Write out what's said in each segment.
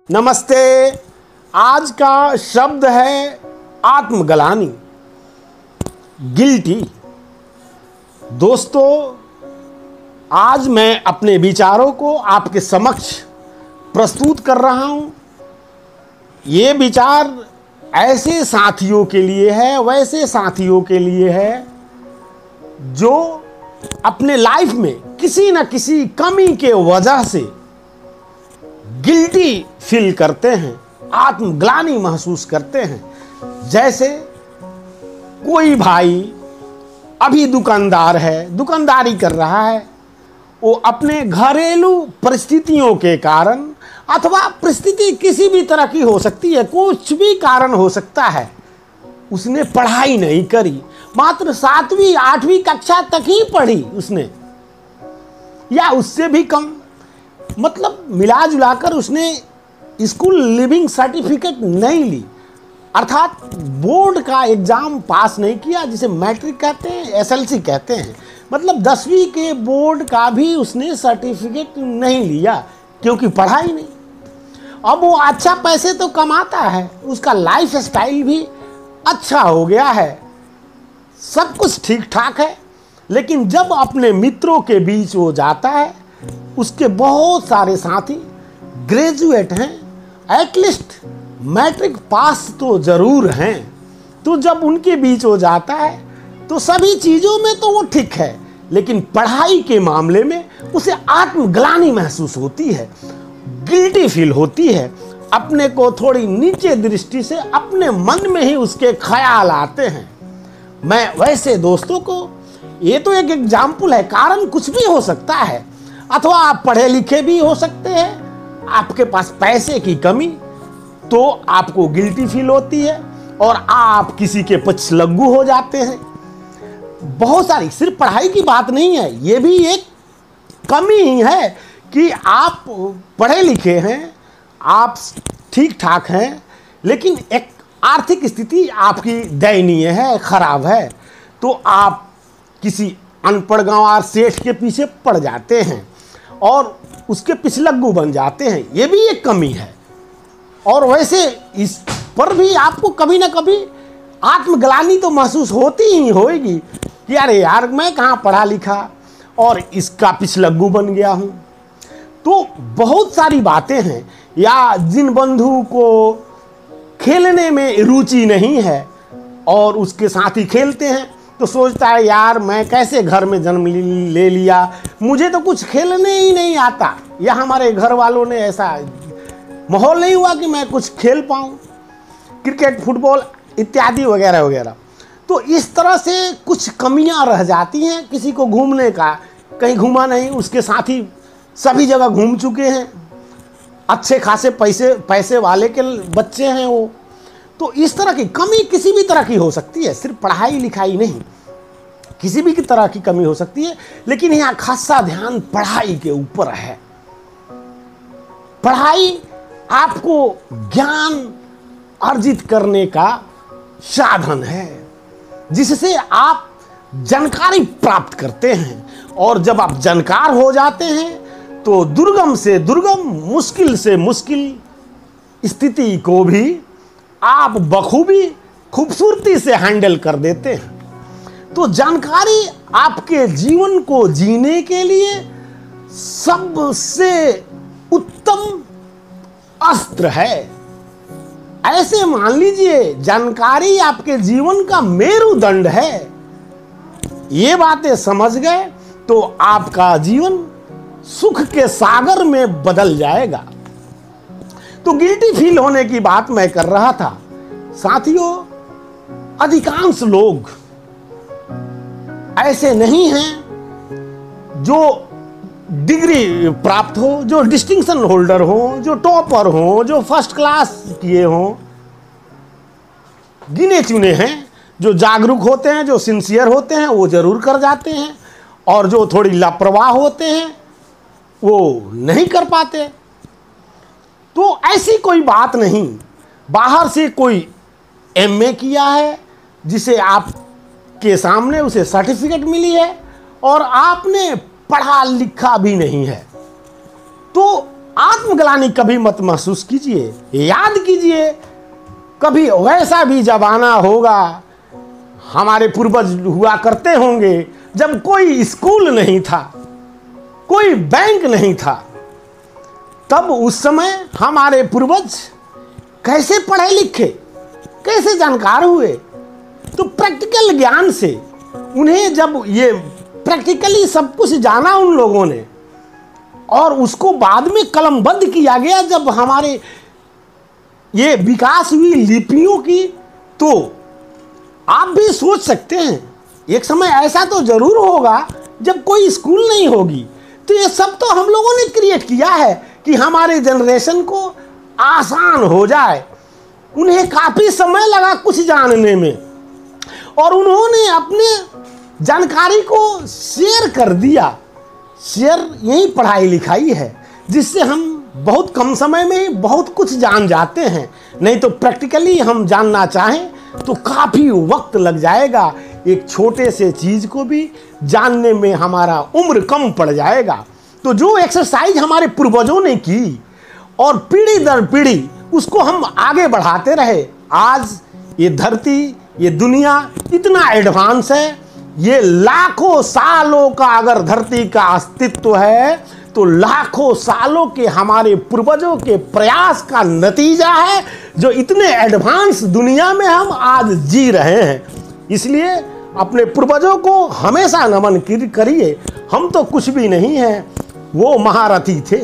नमस्ते। आज का शब्द है आत्मग्लानि, गिल्टी। दोस्तों, आज मैं अपने विचारों को आपके समक्ष प्रस्तुत कर रहा हूं। ये विचार ऐसे साथियों के लिए है, वैसे साथियों के लिए है जो अपने लाइफ में किसी न किसी कमी के वजह से गिल्टी फील करते हैं, आत्मग्लानि महसूस करते हैं। जैसे कोई भाई अभी दुकानदार है, दुकानदारी कर रहा है, वो अपने घरेलू परिस्थितियों के कारण अथवा परिस्थिति किसी भी तरह की हो सकती है, कुछ भी कारण हो सकता है, उसने पढ़ाई नहीं करी, मात्र 7वीं 8वीं कक्षा तक ही पढ़ी उसने, या उससे भी कम, मतलब मिला जुलाकर उसने स्कूल लिविंग सर्टिफिकेट नहीं ली, अर्थात बोर्ड का एग्जाम पास नहीं किया, जिसे मैट्रिक कहते हैं, एसएलसी कहते हैं, मतलब 10वीं के बोर्ड का भी उसने सर्टिफिकेट नहीं लिया क्योंकि पढ़ाई नहीं। अब वो अच्छा पैसे तो कमाता है, उसका लाइफ स्टाइल भी अच्छा हो गया है, सब कुछ ठीक ठाक है, लेकिन जब अपने मित्रों के बीच वो जाता है, उसके बहुत सारे साथी ग्रेजुएट हैं, एटलीस्ट मैट्रिक पास तो जरूर हैं, तो जब उनके बीच हो जाता है तो सभी चीज़ों में तो वो ठीक है, लेकिन पढ़ाई के मामले में उसे आत्मग्लानि महसूस होती है, गिल्टी फील होती है, अपने को थोड़ी नीचे दृष्टि से अपने मन में ही उसके ख्याल आते हैं। मैं वैसे दोस्तों को, ये तो एक एग्जाम्पल है, कारण कुछ भी हो सकता है, अथवा आप पढ़े लिखे भी हो सकते हैं, आपके पास पैसे की कमी, तो आपको गिल्टी फील होती है और आप किसी के पछलग्गू हो जाते हैं। बहुत सारी, सिर्फ पढ़ाई की बात नहीं है, ये भी एक कमी ही है कि आप पढ़े लिखे हैं, आप ठीक ठाक हैं, लेकिन एक आर्थिक स्थिति आपकी दयनीय है, खराब है, तो आप किसी अनपढ़ गंवार सेठ के पीछे पड़ जाते हैं और उसके पिछलग्गू बन जाते हैं, ये भी एक कमी है। और वैसे इस पर भी आपको कभी ना कभी आत्मग्लानि तो महसूस होती ही होगी कि अरे यार, मैं कहाँ पढ़ा लिखा और इसका पिछलग्गू बन गया हूँ। तो बहुत सारी बातें हैं, या जिन बंधु को खेलने में रुचि नहीं है और उसके साथ ही खेलते हैं, तो सोचता है यार मैं कैसे घर में जन्म ले लिया, मुझे तो कुछ खेलने ही नहीं आता, या हमारे घर वालों ने ऐसा माहौल नहीं हुआ कि मैं कुछ खेल पाऊँ, क्रिकेट, फुटबॉल इत्यादि वगैरह वगैरह। तो इस तरह से कुछ कमियां रह जाती हैं। किसी को घूमने का, कहीं घूमा नहीं, उसके साथी सभी जगह घूम चुके हैं, अच्छे खासे पैसे वाले के बच्चे हैं वो। तो इस तरह की कमी किसी भी तरह की हो सकती है, सिर्फ पढ़ाई लिखाई नहीं, किसी भी की तरह की कमी हो सकती है, लेकिन यहाँ खासा ध्यान पढ़ाई के ऊपर है। पढ़ाई आपको ज्ञान अर्जित करने का साधन है, जिससे आप जानकारी प्राप्त करते हैं, और जब आप जानकार हो जाते हैं तो दुर्गम से दुर्गम, मुश्किल से मुश्किल स्थिति को भी आप बखूबी खूबसूरती से हैंडल कर देते हैं। तो जानकारी आपके जीवन को जीने के लिए सबसे उत्तम अस्त्र है। ऐसे मान लीजिए, जानकारी आपके जीवन का मेरुदंड है। ये बातें समझ गए तो आपका जीवन सुख के सागर में बदल जाएगा। तो गिल्टी फील होने की बात मैं कर रहा था। साथियों, अधिकांश लोग ऐसे नहीं हैं जो डिग्री प्राप्त हो, जो डिस्टिंक्शन होल्डर हो, जो टॉपर हो, जो फर्स्ट क्लास किए हों। गिने चुने हैं जो जागरूक होते हैं, जो सिंसियर होते हैं, वो जरूर कर जाते हैं, और जो थोड़ी लापरवाह होते हैं वो नहीं कर पाते। तो ऐसी कोई बात नहीं, बाहर से कोई एमए किया है, जिसे आपके सामने उसे सर्टिफिकेट मिली है, और आपने पढ़ा लिखा भी नहीं है, तो आत्मग्लानि कभी मत महसूस कीजिए, याद कीजिए कभी वैसा भी जमाना होगा, हमारे पूर्वज हुआ करते होंगे जब कोई स्कूल नहीं था, कोई बैंक नहीं था। तब उस समय हमारे पूर्वज कैसे पढ़े लिखे, कैसे जानकार हुए? तो प्रैक्टिकल ज्ञान से उन्हें, जब ये प्रैक्टिकली सब कुछ जाना उन लोगों ने और उसको बाद में कलमबद्ध किया गया, जब हमारे ये विकास हुई लिपियों की, तो आप भी सोच सकते हैं एक समय ऐसा तो जरूर होगा जब कोई स्कूल नहीं होगी। तो ये सब तो हम लोगों ने क्रिएट किया है कि हमारे जनरेशन को आसान हो जाए। उन्हें काफ़ी समय लगा कुछ जानने में और उन्होंने अपने जानकारी को शेयर कर दिया। शेयर यही पढ़ाई लिखाई है, जिससे हम बहुत कम समय में ही बहुत कुछ जान जाते हैं। नहीं तो प्रैक्टिकली हम जानना चाहें तो काफ़ी वक्त लग जाएगा। एक छोटे से चीज़ को भी जानने में हमारा उम्र कम पड़ जाएगा। तो जो एक्सरसाइज हमारे पूर्वजों ने की और पीढ़ी दर पीढ़ी उसको हम आगे बढ़ाते रहे, आज ये धरती, ये दुनिया इतना एडवांस है। ये लाखों सालों का अगर धरती का अस्तित्व है तो लाखों सालों के हमारे पूर्वजों के प्रयास का नतीजा है, जो इतने एडवांस दुनिया में हम आज जी रहे हैं। इसलिए अपने पूर्वजों को हमेशा नमन करिए। हम तो कुछ भी नहीं हैं, वो महारथी थे।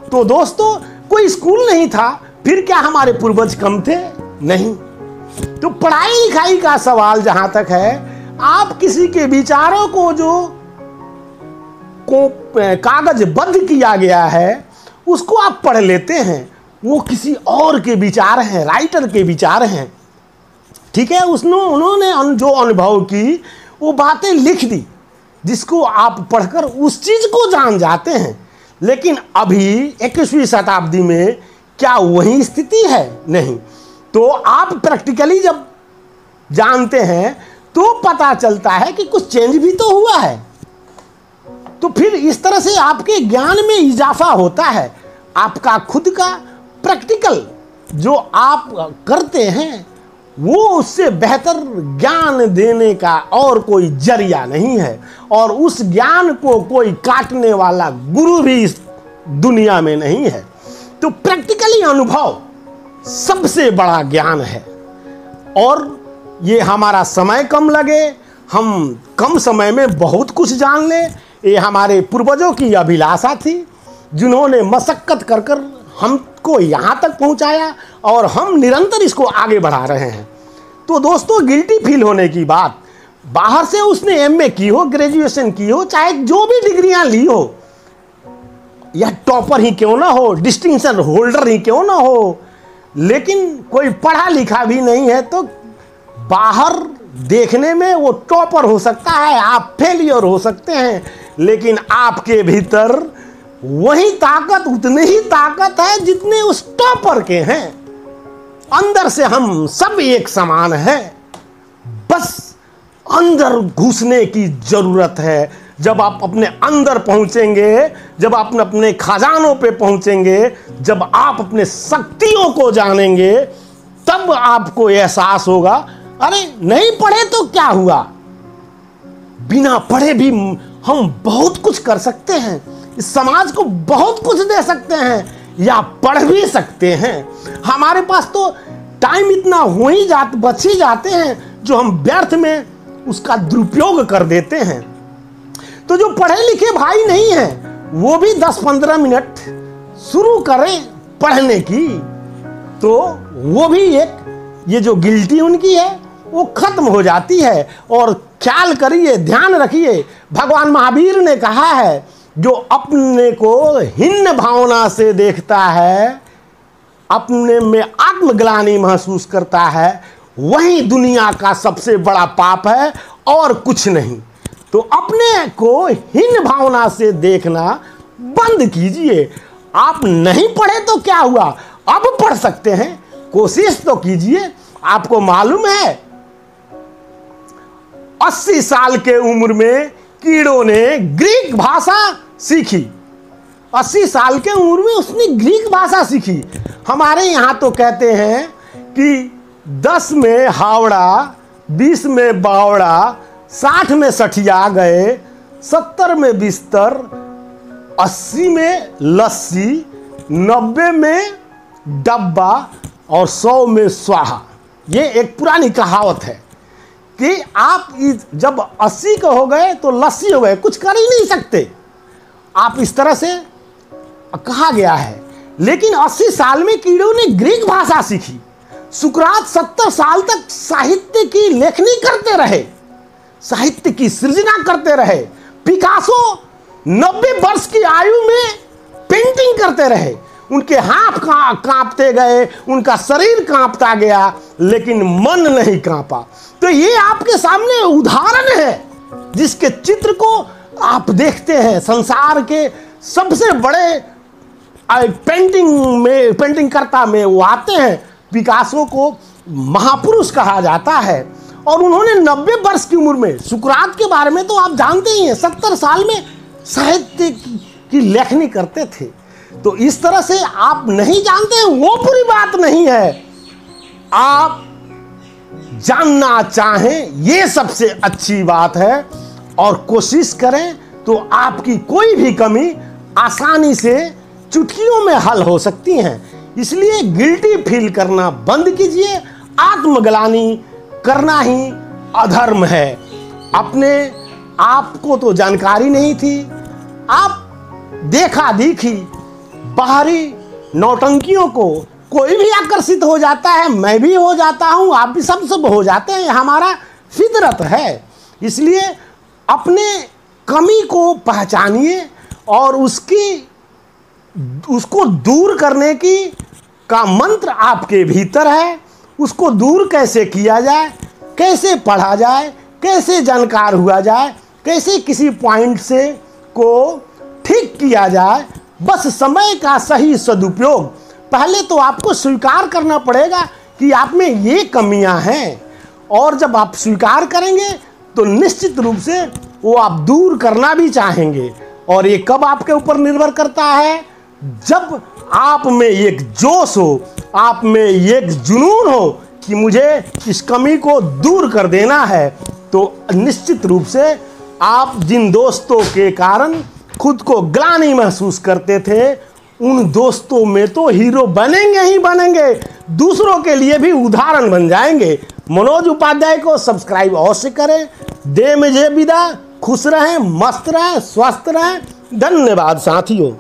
तो दोस्तों, कोई स्कूल नहीं था, फिर क्या हमारे पूर्वज कम थे? नहीं। तो पढ़ाई लिखाई का सवाल जहां तक है, आप किसी के विचारों को जो कागजबद्ध किया गया है उसको आप पढ़ लेते हैं, वो किसी और के विचार हैं, राइटर के विचार हैं। ठीक है, उन्होंने जो अनुभव की वो बातें लिख दी, जिसको आप पढ़कर उस चीज को जान जाते हैं। लेकिन अभी 21वीं शताब्दी में क्या वही स्थिति है? नहीं। तो आप प्रैक्टिकली जब जानते हैं तो पता चलता है कि कुछ चेंज भी तो हुआ है। तो फिर इस तरह से आपके ज्ञान में इजाफा होता है। आपका खुद का प्रैक्टिकल जो आप करते हैं वो उससे बेहतर ज्ञान देने का और कोई जरिया नहीं है, और उस ज्ञान को कोई काटने वाला गुरु भी इस दुनिया में नहीं है। तो प्रैक्टिकली अनुभव सबसे बड़ा ज्ञान है। और ये हमारा समय कम लगे, हम कम समय में बहुत कुछ जान लें, ये हमारे पूर्वजों की अभिलाषा थी, जिन्होंने मशक्कत कर कर हमको यहाँ तक पहुँचाया और हम निरंतर इसको आगे बढ़ा रहे हैं। तो दोस्तों, गिल्टी फील होने की बात, बाहर से उसने एमए की हो, ग्रेजुएशन की हो, चाहे जो भी डिग्रियां ली हो, या टॉपर ही क्यों ना हो, डिस्टिंक्शन होल्डर ही क्यों ना हो, लेकिन कोई पढ़ा लिखा भी नहीं है तो बाहर देखने में वो टॉपर हो सकता है, आप फेलियर हो सकते हैं, लेकिन आपके भीतर वही ताकत, उतनी ही ताकत है जितने उस टॉपर के हैं। अंदर से हम सब एक समान हैं, बस अंदर घुसने की जरूरत है। जब आप अपने अंदर पहुंचेंगे, जब आप अपने खजानों पे पहुंचेंगे, जब आप अपने शक्तियों को जानेंगे, तब आपको एहसास होगा, अरे नहीं पढ़े तो क्या हुआ, बिना पढ़े भी हम बहुत कुछ कर सकते हैं, इस समाज को बहुत कुछ दे सकते हैं, या पढ़ भी सकते हैं। हमारे पास तो टाइम इतना हो ही बच ही जाते हैं जो हम व्यर्थ में उसका दुरुपयोग कर देते हैं। तो जो पढ़े लिखे भाई नहीं हैं, वो भी 10-15 मिनट शुरू करें पढ़ने की, तो वो भी एक, ये जो गिल्टी उनकी है वो खत्म हो जाती है। और ख्याल करिए, ध्यान रखिए, भगवान महावीर ने कहा है, जो अपने को हीन भावना से देखता है, अपने में आत्मग्लानि महसूस करता है, वही दुनिया का सबसे बड़ा पाप है और कुछ नहीं। तो अपने को हीन भावना से देखना बंद कीजिए। आप नहीं पढ़े तो क्या हुआ, अब पढ़ सकते हैं, कोशिश तो कीजिए। आपको मालूम है 80 साल के उम्र में कीड़ों ने ग्रीक भाषा सीखी 80 साल के उम्र में उसने ग्रीक भाषा सीखी। हमारे यहाँ तो कहते हैं कि 10 में हावड़ा, 20 में बावड़ा, 60 में सठिया गए, 70 में बिस्तर, 80 में लस्सी, 90 में डब्बा और 100 में स्वाहा। ये एक पुरानी कहावत है कि आप जब 80 के हो गए तो लस्सी हो गए, कुछ कर ही नहीं सकते आप, इस तरह से कहा गया है। लेकिन 80 साल में कीड़ों ने ग्रीक भाषा सीखी। सुकरात 70 साल तक साहित्य की लेखनी करते रहे, साहित्य की सृजना करते रहे। पिकासो 90 वर्ष की आयु में पेंटिंग करते रहे। उनके हाथ कांपते गए, उनका शरीर कांपता गया, लेकिन मन नहीं कांपा। तो ये आपके सामने उदाहरण है जिसके चित्र को आप देखते हैं। संसार के सबसे बड़े पेंटिंग करता में वो आते हैं। पिकासो को महापुरुष कहा जाता है और उन्होंने 90 वर्ष की उम्र में, सुकरात के बारे में तो आप जानते ही हैं, 70 साल में साहित्य की लेखनी करते थे। तो इस तरह से आप नहीं जानते वो बुरी बात नहीं है, आप जानना चाहें ये सबसे अच्छी बात है। और कोशिश करें तो आपकी कोई भी कमी आसानी से चुटकियों में हल हो सकती हैं। इसलिए गिल्टी फील करना बंद कीजिए। आत्मग्लानि करना ही अधर्म है। अपने आप को तो जानकारी नहीं थी, आप देखा देखी बाहरी नौटंकियों को कोई भी आकर्षित हो जाता है, मैं भी हो जाता हूँ, आप भी सब हो जाते हैं, हमारा फितरत है। इसलिए अपने कमी को पहचानिए और उसको दूर करने का मंत्र आपके भीतर है। उसको दूर कैसे किया जाए, कैसे पढ़ा जाए, कैसे जानकार हुआ जाए, कैसे किसी पॉइंट से को ठीक किया जाए, बस समय का सही सदुपयोग। पहले तो आपको स्वीकार करना पड़ेगा कि आप में ये कमियां हैं, और जब आप स्वीकार करेंगे तो निश्चित रूप से वो आप दूर करना भी चाहेंगे। और ये कब आपके ऊपर निर्भर करता है, जब आप में एक जोश हो, आप में एक जुनून हो कि मुझे इस कमी को दूर कर देना है। तो निश्चित रूप से आप जिन दोस्तों के कारण खुद को ग्लानि महसूस करते थे, उन दोस्तों में तो हीरो बनेंगे ही बनेंगे, दूसरों के लिए भी उदाहरण बन जाएंगे। मनोज उपाध्याय को सब्सक्राइब अवश्य करें। दे मुझे विदा, खुश रहें, मस्त रहें, स्वस्थ रहें। धन्यवाद साथियों।